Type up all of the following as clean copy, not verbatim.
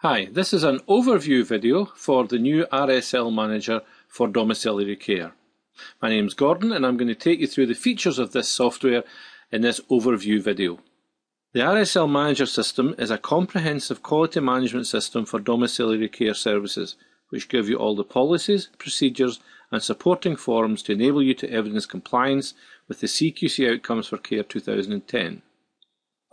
Hi, this is an overview video for the new RSL Manager for domiciliary care. My name's Gordon and I'm going to take you through the features of this software in this overview video. The RSL Manager system is a comprehensive quality management system for domiciliary care services, which give you all the policies, procedures and supporting forms to enable you to evidence compliance with the CQC Outcomes for Care 2010.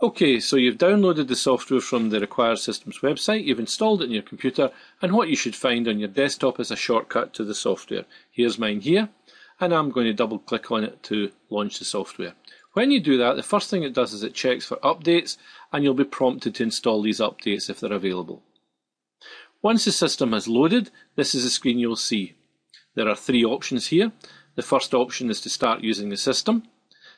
Okay, so you've downloaded the software from the Required Systems website, you've installed it on your computer, and what you should find on your desktop is a shortcut to the software. Here's mine here, and I'm going to double click on it to launch the software. When you do that, the first thing it does is it checks for updates, and you'll be prompted to install these updates if they're available. Once the system has loaded, this is the screen you'll see. There are three options here. The first option is to start using the system.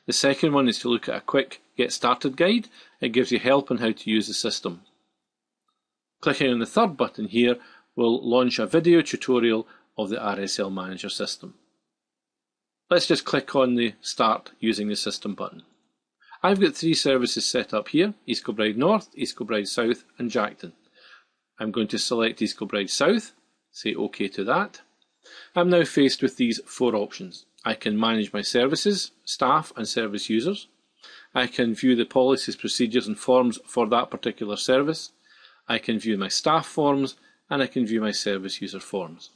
The second one is to look at a quick Get Started guide. It gives you help on how to use the system. Clicking on the third button here will launch a video tutorial of the RSL Manager system. Let's just click on the Start Using the System button. I've got three services set up here: East Kilbride North, East Kilbride South and Jackton. I'm going to select East Kilbride South, say OK to that. I'm now faced with these four options. I can manage my services, staff and service users. I can view the policies, procedures and forms for that particular service. I can view my staff forms and I can view my service user forms.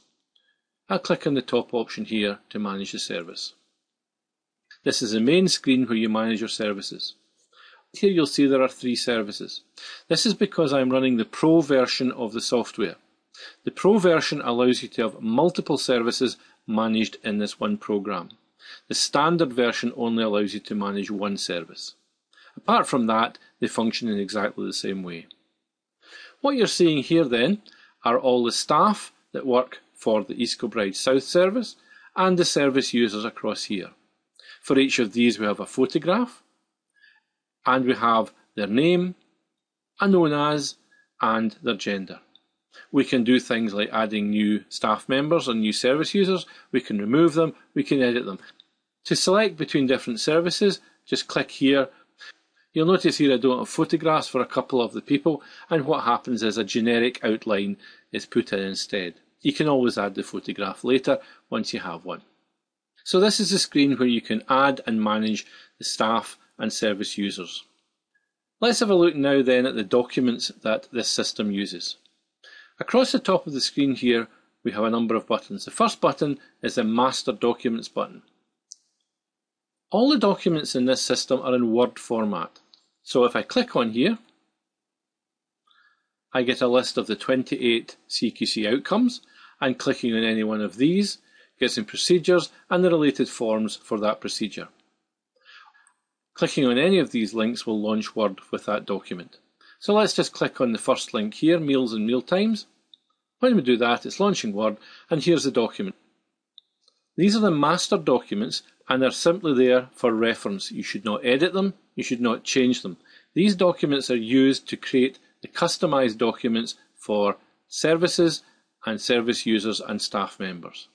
I'll click on the top option here to manage the service. This is the main screen where you manage your services. Here you'll see there are three services. This is because I'm running the Pro version of the software. The Pro version allows you to have multiple services managed in this one program. The standard version only allows you to manage one service. Apart from that, they function in exactly the same way. What you're seeing here then are all the staff that work for the East Kilbride South service and the service users across here. For each of these we have a photograph and we have their name, a known as, and their gender. We can do things like adding new staff members and new service users. We can remove them, we can edit them. To select between different services, just click here. You'll notice here I don't have photographs for a couple of the people, and what happens is a generic outline is put in instead. You can always add the photograph later once you have one. So this is the screen where you can add and manage the staff and service users. Let's have a look now then at the documents that this system uses. Across the top of the screen here we have a number of buttons. The first button is the Master Documents button. All the documents in this system are in Word format. So if I click on here, I get a list of the 28 CQC outcomes, and clicking on any one of these gets me procedures and the related forms for that procedure. Clicking on any of these links will launch Word with that document. So let's just click on the first link here, Meals and Mealtimes. When we do that, it's launching Word, and here's the document. These are the master documents, and they're simply there for reference. You should not edit them, you should not change them. These documents are used to create the customized documents for services and service users and staff members.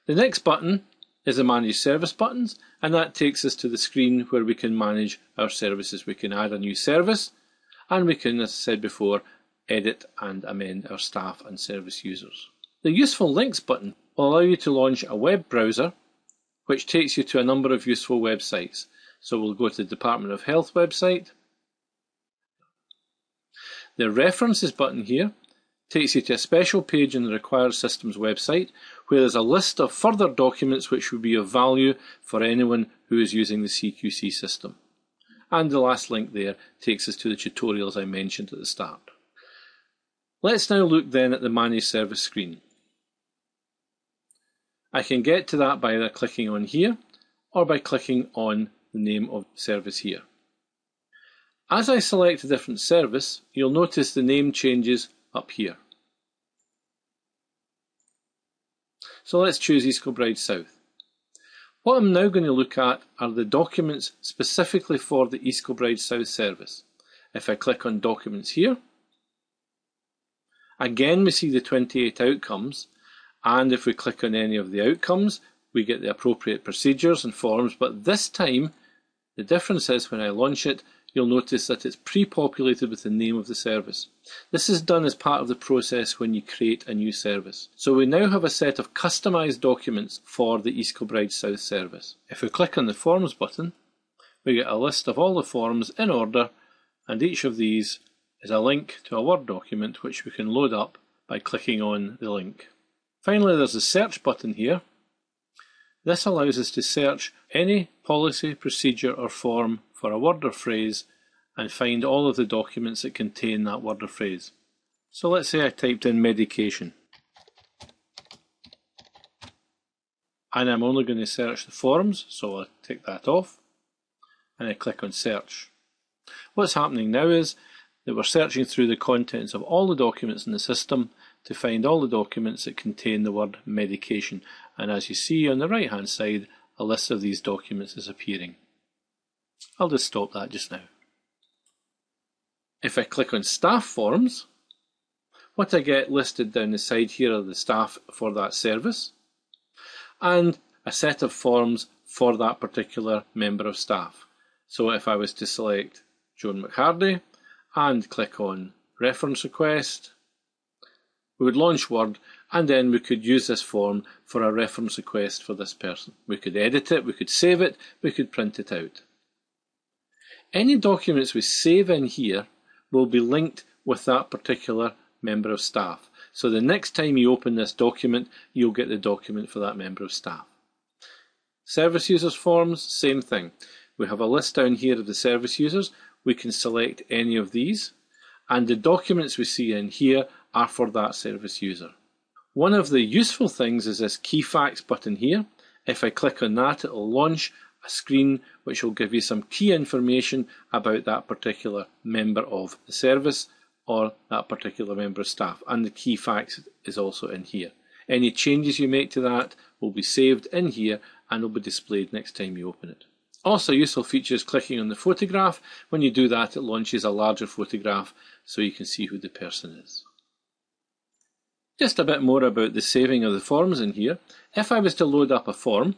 The next button is the Manage Service buttons, and that takes us to the screen where we can manage our services. We can add a new service, and we can, as I said before, edit and amend our staff and service users. The Useful Links button will allow you to launch a web browser which takes you to a number of useful websites. So we'll go to the Department of Health website. The References button here takes you to a special page in the Required Systems website where there's a list of further documents which would be of value for anyone who is using the CQC system. And the last link there takes us to the tutorials I mentioned at the start. Let's now look then at the Manage Service screen. I can get to that by either clicking on here or by clicking on the name of the service here. As I select a different service, you'll notice the name changes up here. So let's choose East Kilbride South. What I'm now going to look at are the documents specifically for the East Kilbride South service. If I click on Documents here, again we see the 28 outcomes, and if we click on any of the outcomes we get the appropriate procedures and forms, but this time the difference is when I launch it, you'll notice that it's pre-populated with the name of the service. This is done as part of the process when you create a new service. So we now have a set of customised documents for the East Kilbride South service. If we click on the Forms button, we get a list of all the forms in order, and each of these is a link to a Word document which we can load up by clicking on the link. Finally, there's a search button here. This allows us to search any policy, procedure or form for a word or phrase and find all of the documents that contain that word or phrase. So let's say I typed in medication. And I'm only going to search the forms, so I'll take that off and I click on search. What's happening now is that we're searching through the contents of all the documents in the system to find all the documents that contain the word medication. And as you see on the right hand side, a list of these documents is appearing. I'll just stop that just now. If I click on staff forms, what I get listed down the side here are the staff for that service and a set of forms for that particular member of staff. So if I was to select Joan McHardy and click on reference request, we would launch Word and then we could use this form for a reference request for this person. We could edit it, we could save it, we could print it out. Any documents we save in here will be linked with that particular member of staff. So the next time you open this document, you'll get the document for that member of staff. Service users forms, same thing. We have a list down here of the service users. We can select any of these, and the documents we see in here are for that service user. One of the useful things is this key facts button here. If I click on that, it will launch a screen which will give you some key information about that particular member of the service or that particular member of staff, and the key facts is also in here. Any changes you make to that will be saved in here and will be displayed next time you open it. Also, a useful feature is clicking on the photograph. When you do that, it launches a larger photograph so you can see who the person is. Just a bit more about the saving of the forms in here. If I was to load up a form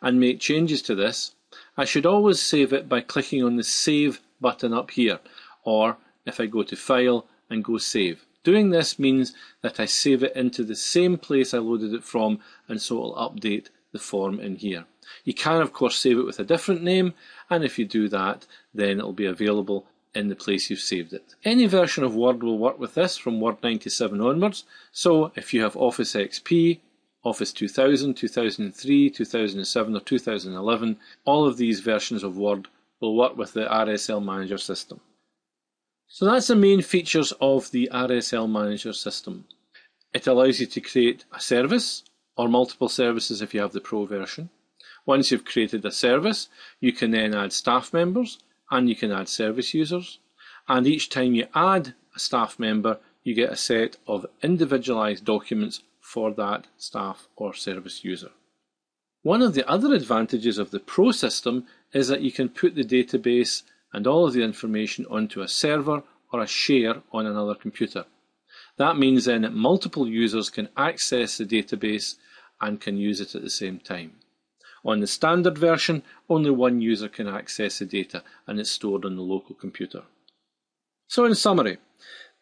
and make changes to this, I should always save it by clicking on the Save button up here, or if I go to File and go Save. Doing this means that I save it into the same place I loaded it from, and so it will update the form in here. You can of course save it with a different name, and if you do that, then it will be available in the place you've saved it. Any version of Word will work with this from Word 97 onwards, so if you have Office XP, Office 2000, 2003, 2007 or 2011, all of these versions of Word will work with the RSL Manager system. So that's the main features of the RSL Manager system. It allows you to create a service or multiple services if you have the Pro version. Once you've created a service, you can then add staff members and you can add service users. And each time you add a staff member, you get a set of individualized documents for that staff or service user. One of the other advantages of the Pro system is that you can put the database and all of the information onto a server or a share on another computer. That means then that multiple users can access the database and can use it at the same time. On the standard version, only one user can access the data and it's stored on the local computer. So in summary,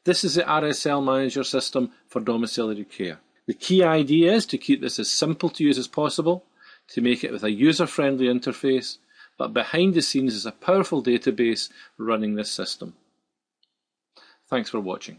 this is the RSL Manager system for domiciliary care. The key idea is to keep this as simple to use as possible, to make it with a user-friendly interface, but behind the scenes is a powerful database running this system. Thanks for watching.